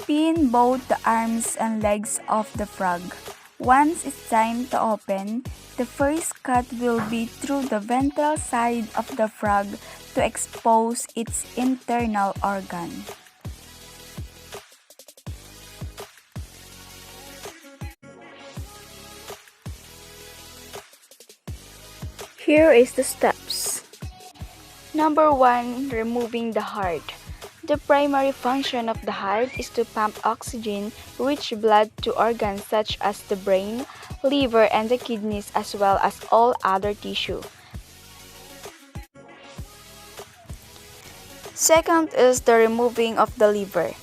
Spin both the arms and legs of the frog. Once it's time to open, the first cut will be through the ventral side of the frog to expose its internal organ. Here is the steps. Number 1. Removing the heart. The primary function of the heart is to pump oxygen-rich blood to organs such as the brain, liver, and the kidneys, as well as all other tissue. Second is the removing of the liver.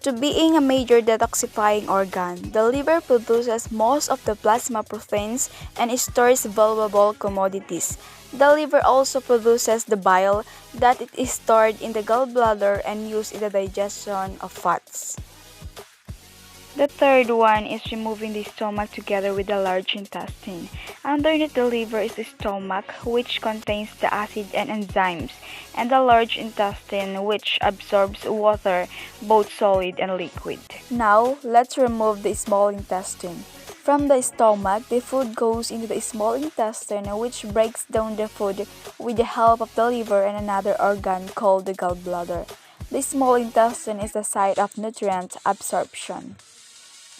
To being a major detoxifying organ, the liver produces most of the plasma proteins and stores valuable commodities. The liver also produces the bile that it is stored in the gallbladder and used in the digestion of fats. The third one is removing the stomach together with the large intestine. Underneath the liver is the stomach, which contains the acid and enzymes, and the large intestine, which absorbs water, both solid and liquid. Now, let's remove the small intestine. From the stomach, the food goes into the small intestine, which breaks down the food with the help of the liver and another organ called the gallbladder. The small intestine is the site of nutrient absorption.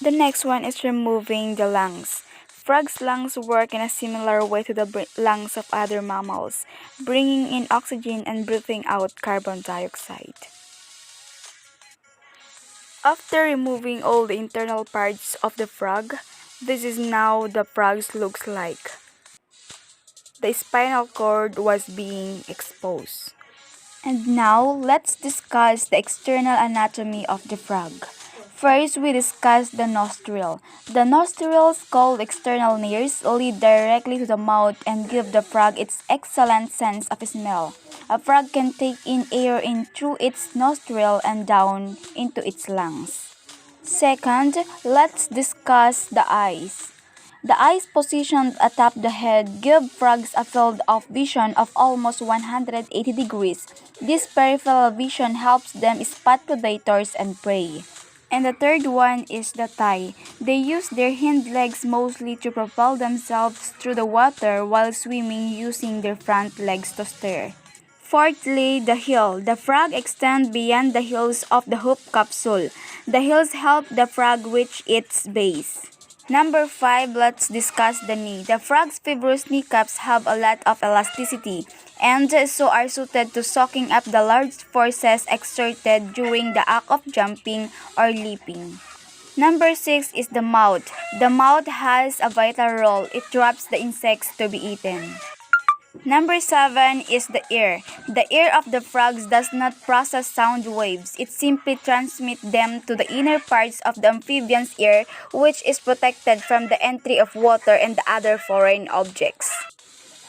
The next one is removing the lungs. Frogs' lungs work in a similar way to the lungs of other mammals, bringing in oxygen and breathing out carbon dioxide. After removing all the internal parts of the frog, this is now the frog looks like. The spinal cord was being exposed. And now, let's discuss the external anatomy of the frog. First, we discuss the nostril. The nostrils, called external nares, lead directly to the mouth and give the frog its excellent sense of smell. A frog can take in air in through its nostril and down into its lungs. Second, let's discuss the eyes. The eyes positioned atop the head give frogs a field of vision of almost 180 degrees. This peripheral vision helps them spot predators and prey. And the third one is the thigh. They use their hind legs mostly to propel themselves through the water while swimming using their front legs to steer. Fourthly, the heel. The frog extends beyond the heels of the hoop capsule. The heels help the frog reach its base. Number 5, let's discuss the knee. The frog's fibrous kneecaps have a lot of elasticity and so are suited to soaking up the large forces exerted during the act of jumping or leaping. Number 6 is the mouth. The mouth has a vital role. It traps the insects to be eaten. Number 7 is the ear. The ear of the frogs does not process sound waves. It simply transmits them to the inner parts of the amphibian's ear, which is protected from the entry of water and the other foreign objects.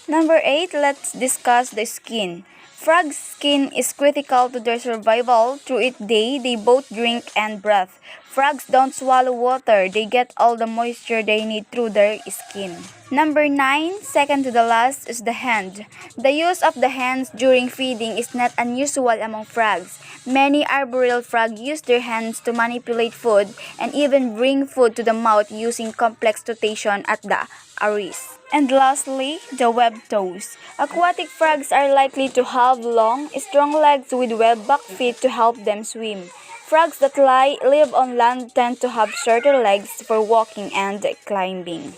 Number 8, let's discuss the skin. Frogs' skin is critical to their survival. Through it they both drink and breathe. Frogs don't swallow water. They get all the moisture they need through their skin. Number 9, second to the last, is the hand. The use of the hands during feeding is not unusual among frogs. Many arboreal frogs use their hands to manipulate food and even bring food to the mouth using complex rotation at the iris. And lastly, the webbed toes. Aquatic frogs are likely to have long, strong legs with web-back feet to help them swim. Frogs that live on land tend to have shorter legs for walking and climbing.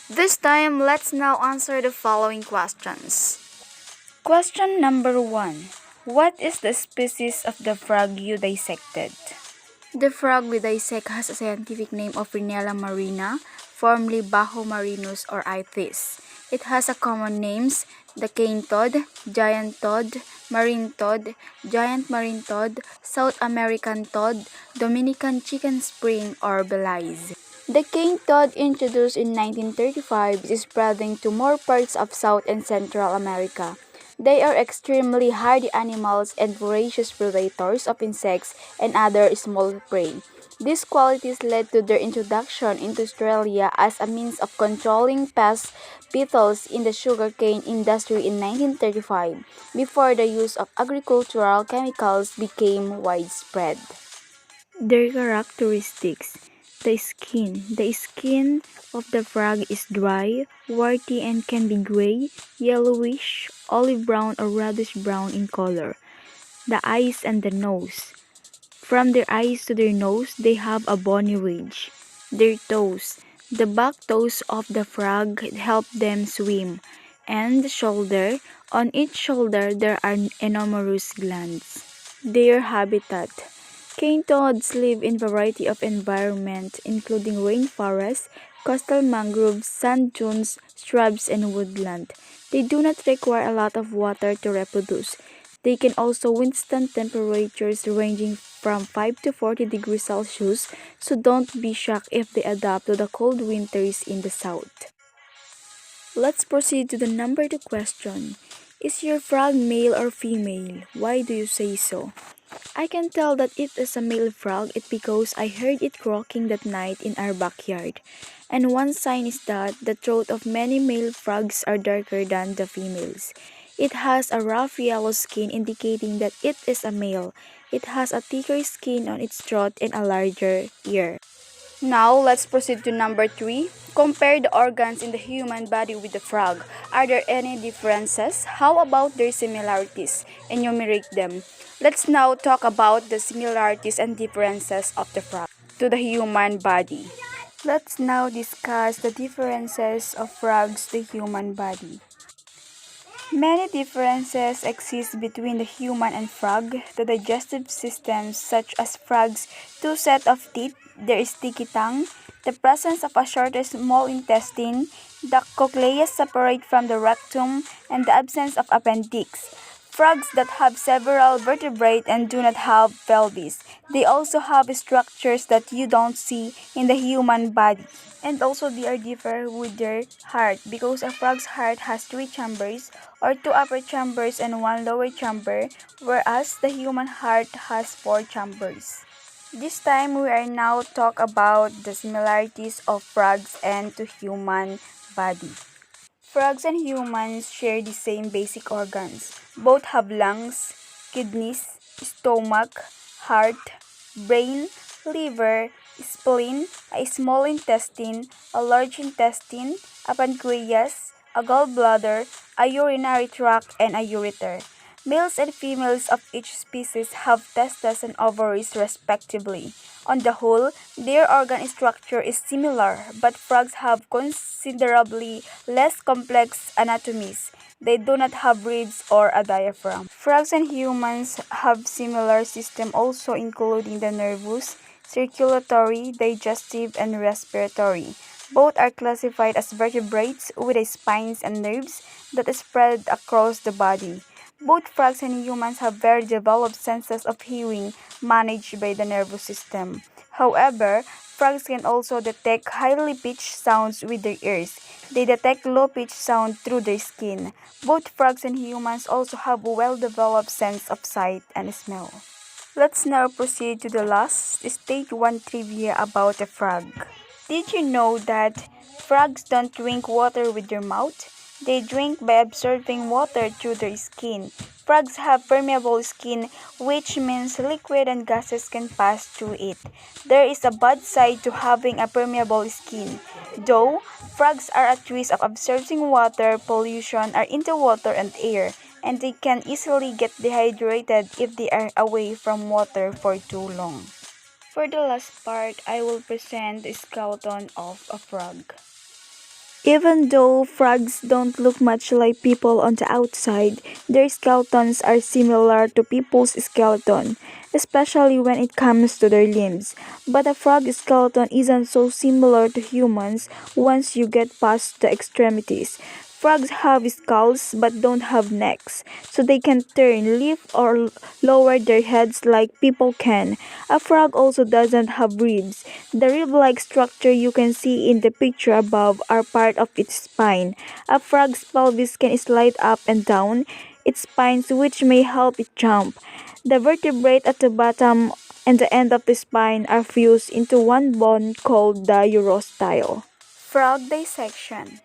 This time, let's now answer the following questions. Question number 1. What is the species of the frog you dissected? The frog we dissect has a scientific name of Rhinella marina, formerly Bajo marinus or Itis. It has a common names: the cane toad, giant toad, marine toad, giant marine toad, South American toad, Dominican chicken spring, or Belize. The cane toad, introduced in 1935, is spreading to more parts of South and Central America. They are extremely hardy animals and voracious predators of insects and other small prey. These qualities led to their introduction into Australia as a means of controlling pest beetles in the sugarcane industry in 1935, before the use of agricultural chemicals became widespread. Their characteristics. The skin. The skin of the frog is dry, warty, and can be gray, yellowish, olive brown, or reddish brown in color. The eyes and the nose. From their eyes to their nose, they have a bony ridge. Their toes. The back toes of the frog help them swim. And the shoulder. On each shoulder, there are enormous glands. Their habitat. Cane toads live in variety of environment, including rainforests, coastal mangroves, sand dunes, shrubs, and woodland. They do not require a lot of water to reproduce. They can also withstand temperatures ranging from 5 to 40 degrees Celsius, so don't be shocked if they adapt to the cold winters in the south. Let's proceed to the number 2 question. Is your frog male or female? Why do you say so? I can tell that it is a male frog it because I heard it croaking that night in our backyard. And one sign is that the throat of many male frogs are darker than the females. It has a rough yellow skin indicating that it is a male. It has a thicker skin on its throat and a larger ear. Now, let's proceed to number 3. Compare the organs in the human body with the frog. Are there any differences? How about their similarities? Enumerate them. Let's now talk about the similarities and differences of the frog to the human body. Let's now discuss the differences of frogs to the human body. Many differences exist between the human and frog. The digestive systems, such as frogs' two sets of teeth, their sticky tongue, the presence of a shorter small intestine, the cochlea separate from the rectum, and the absence of appendix. Frogs that have several vertebrae and do not have pelvis. They also have structures that you don't see in the human body. And also they are differ with their heart because a frog's heart has 3 chambers or 2 upper chambers and 1 lower chamber, whereas the human heart has 4 chambers. This time we are now talk about the similarities of frogs and to human body. Frogs and humans share the same basic organs. Both have lungs, kidneys, stomach, heart, brain, liver, spleen, a small intestine, a large intestine, a pancreas, a gallbladder, a urinary tract, and a ureter. Males and females of each species have testes and ovaries respectively. On the whole, their organ structure is similar, but frogs have considerably less complex anatomies. They do not have ribs or a diaphragm. Frogs and humans have similar system also including the nervous, circulatory, digestive, and respiratory. Both are classified as vertebrates with spines and nerves that spread across the body. Both frogs and humans have very developed senses of hearing managed by the nervous system. However, frogs can also detect highly pitched sounds with their ears. They detect low-pitched sound through their skin. Both frogs and humans also have a well-developed sense of sight and smell. Let's now proceed to the last stage 1 trivia about a frog. Did you know that frogs don't drink water with their mouth? They drink by absorbing water through their skin. Frogs have permeable skin, which means liquid and gases can pass through it. There is a bad side to having a permeable skin. Though frogs are at risk of absorbing water pollution are into water and air, and they can easily get dehydrated if they are away from water for too long. For the last part, I will present the skeleton of a frog. Even though frogs don't look much like people on the outside, their skeletons are similar to people's skeleton, especially when it comes to their limbs. But a frog skeleton isn't so similar to humans once you get past the extremities. Frogs have skulls but don't have necks, so they can turn, lift, or lower their heads like people can. A frog also doesn't have ribs. The rib-like structure you can see in the picture above are part of its spine. A frog's pelvis can slide up and down its spines, which may help it jump. The vertebrae at the bottom and the end of the spine are fused into one bone called the urostyle. Frog dissection.